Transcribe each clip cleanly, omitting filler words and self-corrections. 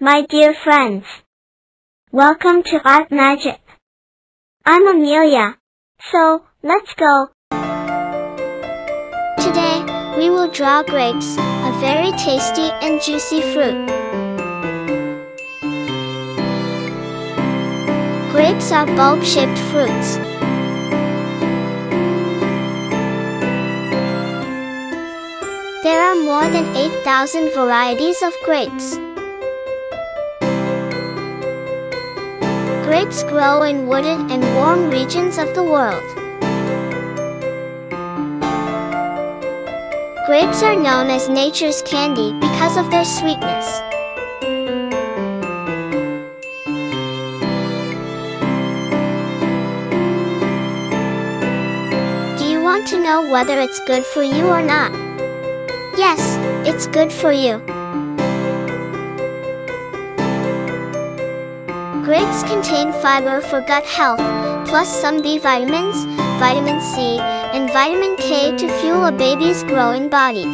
my dear friends. Welcome to ArtMagic. I'm Amelia. So, let's go. Today, we will draw grapes, a very tasty and juicy fruit. Grapes are bulb-shaped fruits. There are more than 8,000 varieties of grapes. Grapes grow in wooded and warm regions of the world. Grapes are known as nature's candy because of their sweetness. Do you want to know whether it's good for you or not? Yes, it's good for you. Grapes contain fiber for gut health, plus some B vitamins, vitamin C, and vitamin K to fuel a baby's growing body.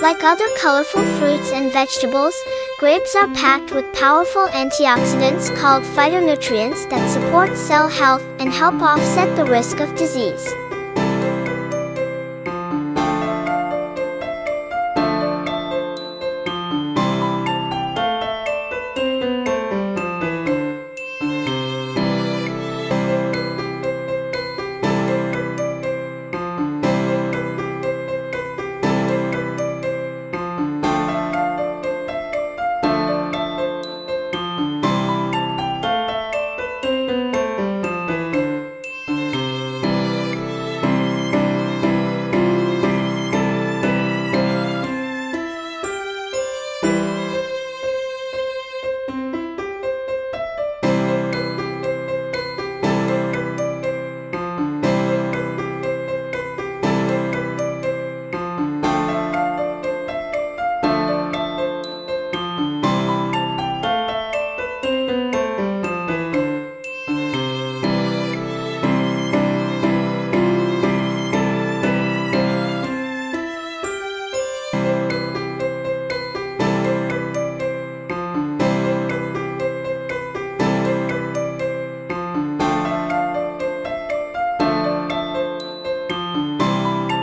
Like other colorful fruits and vegetables, grapes are packed with powerful antioxidants called phytonutrients that support cell health and help offset the risk of disease.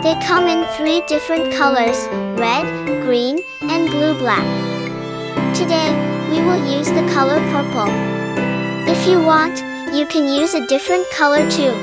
They come in 3 different colors: red, green, and blue-black. Today, we will use the color purple. If you want, you can use a different color too.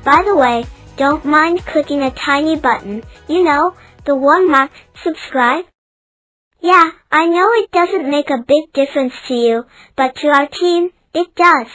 By the way, don't mind clicking a tiny button, you know, the one marked subscribe. Yeah, I know it doesn't make a big difference to you, but to our team, it does.